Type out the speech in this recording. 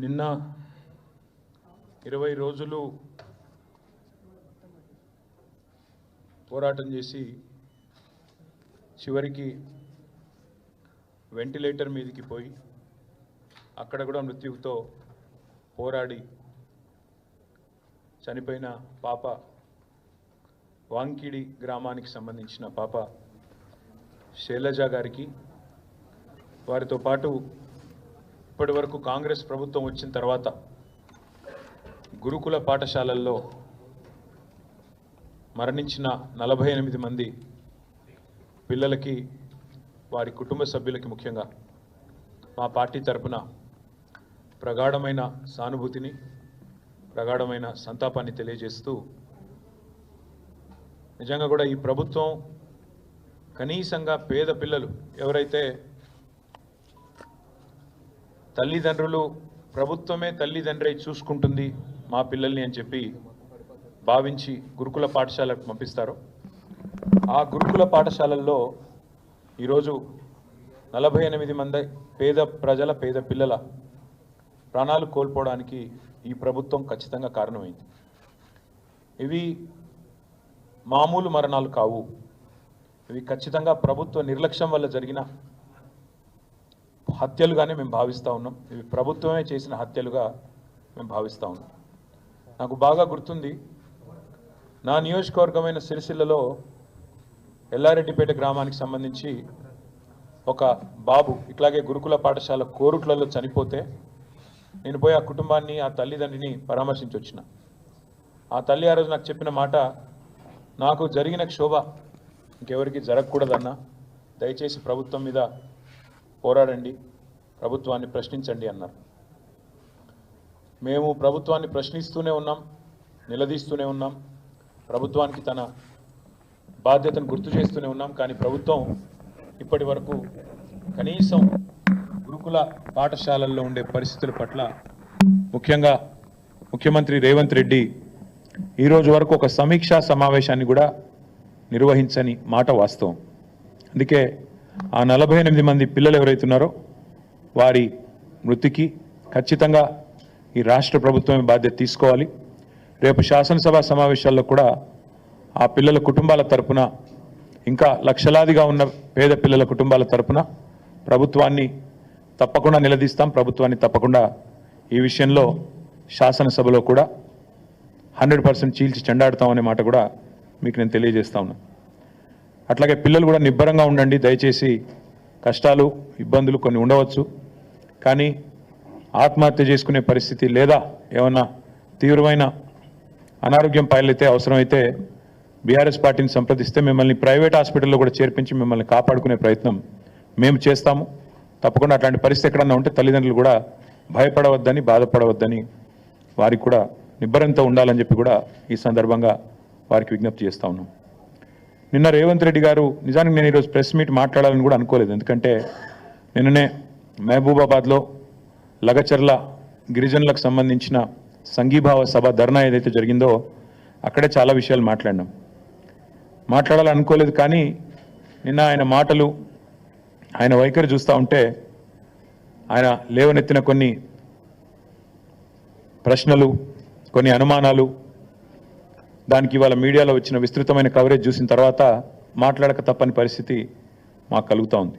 నిన్న 20 రోజులు పోరాటం చేసి చివరికి వెంటిలేటర్ మీదకి పోయి అక్కడ కూడా మృత్యువుతో పోరాడి చనిపోయిన పాప వాంకిడి గ్రామానికి సంబంధించిన పాప శైలజ గారికి వారితో పాటు ఇప్పటివరకు కాంగ్రెస్ ప్రభుత్వం వచ్చిన తర్వాత గురుకుల పాఠశాలల్లో మరణించిన 48 మంది పిల్లలకి వారి కుటుంబ సభ్యులకి ముఖ్యంగా మా పార్టీ తరపున ప్రగాఢమైన సానుభూతిని ప్రగాఢమైన సంతాపాన్ని తెలియజేస్తూ నిజంగా కూడా ఈ ప్రభుత్వం కనీసంగా పేద పిల్లలు ఎవరైతే తల్లిదండ్రులు ప్రభుత్వమే తల్లిదండ్రి చూసుకుంటుంది మా పిల్లల్ని అని చెప్పి భావించి గురుకుల పాఠశాలకు పంపిస్తారు. ఆ గురుకుల పాఠశాలల్లో ఈరోజు 48 మంది పేద పిల్లల ప్రాణాలు కోల్పోవడానికి ఈ ప్రభుత్వం ఖచ్చితంగా కారణమైంది. ఇవి మామూలు మరణాలు కావు. ఇవి ఖచ్చితంగా ప్రభుత్వ నిర్లక్ష్యం వల్ల జరిగిన హత్యలుగానే మేము భావిస్తూ ఉన్నాం. ఇవి ప్రభుత్వమే చేసిన హత్యలుగా మేము భావిస్తూ ఉన్నాం. నాకు బాగా గుర్తుంది, నా నియోజకవర్గమైన సిరిసిల్లలో ఎల్లారెడ్డిపేట గ్రామానికి సంబంధించి ఒక బాబు ఇట్లాగే గురుకుల పాఠశాల కోరుట్లలో చనిపోతే నేను పోయి ఆ కుటుంబాన్ని ఆ తల్లిదండ్రిని పరామర్శించి వచ్చిన. ఆ తల్లి ఆ రోజు నాకు చెప్పిన మాట, నాకు జరిగిన క్షోభ ఇంకెవరికి జరగకూడదన్నా, దయచేసి ప్రభుత్వం మీద పోరాడండి, ప్రభుత్వాన్ని ప్రశ్నించండి అన్నారు. మేము ప్రభుత్వాన్ని ప్రశ్నిస్తూనే ఉన్నాం, నిలదీస్తూనే ఉన్నాం, ప్రభుత్వానికి తన బాధ్యతను గుర్తు చేస్తూనే ఉన్నాం. కానీ ప్రభుత్వం ఇప్పటి వరకు కనీసం గురుకుల పాఠశాలల్లో ఉండే పరిస్థితుల పట్ల ముఖ్యంగా ముఖ్యమంత్రి రేవంత్ రెడ్డి ఈరోజు వరకు ఒక సమీక్షా సమావేశాన్ని కూడా నిర్వహించని మాట వాస్తవం. అందుకే ఆ 48 మంది పిల్లలు ఎవరైతున్నారో వారి మృతికి ఖచ్చితంగా ఈ రాష్ట్ర ప్రభుత్వమే బాధ్యత తీసుకోవాలి. రేపు శాసనసభ సమావేశాల్లో కూడా ఆ పిల్లల కుటుంబాల తరపున, ఇంకా లక్షలాదిగా ఉన్న పేద పిల్లల కుటుంబాల తరపున ప్రభుత్వాన్ని తప్పకుండా నిలదీస్తాం. ప్రభుత్వాన్ని తప్పకుండా ఈ విషయంలో శాసనసభలో కూడా 100% చీల్చి చెండాడుతామనే మాట కూడా మీకు నేను తెలియజేస్తా ఉన్నా. అట్లాగే పిల్లలు కూడా నిబ్బరంగా ఉండండి. దయచేసి కష్టాలు ఇబ్బందులు కొన్ని ఉండవచ్చు, కానీ ఆత్మహత్య చేసుకునే పరిస్థితి లేదా ఏమన్నా తీవ్రమైన అనారోగ్యం పాలైతే అవసరమైతే బీఆర్ఎస్ పార్టీని సంప్రదిస్తే మిమ్మల్ని ప్రైవేట్ హాస్పిటల్లో కూడా చేర్పించి మిమ్మల్ని కాపాడుకునే ప్రయత్నం మేము చేస్తాము. తప్పకుండా అట్లాంటి పరిస్థితి ఎక్కడన్నా ఉంటే తల్లిదండ్రులు కూడా భయపడవద్దని, బాధపడవద్దని, వారికి కూడా నిబ్బరంతో ఉండాలని చెప్పి కూడా ఈ సందర్భంగా వారికి విజ్ఞప్తి చేస్తూ ఉన్నాం. నిన్న రేవంత్ రెడ్డి గారు, నిజానికి నేను ఈరోజు ప్రెస్ మీట్ మాట్లాడాలని కూడా అనుకోలేదు, ఎందుకంటే నిన్ననే మహబూబాబాద్లో లగచర్ల గిరిజనులకు సంబంధించిన సంఘీభావ సభ ధర్నా ఏదైతే జరిగిందో అక్కడే చాలా విషయాలు మాట్లాడాలని అనుకోలేదు. కానీ నిన్న ఆయన మాటలు, ఆయన వైఖరి చూస్తూ ఉంటే, ఆయన లేవనెత్తిన కొన్ని ప్రశ్నలు, కొన్ని అనుమానాలు, దానికి ఇవాళ మీడియాలో వచ్చిన విస్తృతమైన కవరేజ్ చూసిన తర్వాత మాట్లాడక తప్పని పరిస్థితి మాకు కలుగుతూ ఉంది.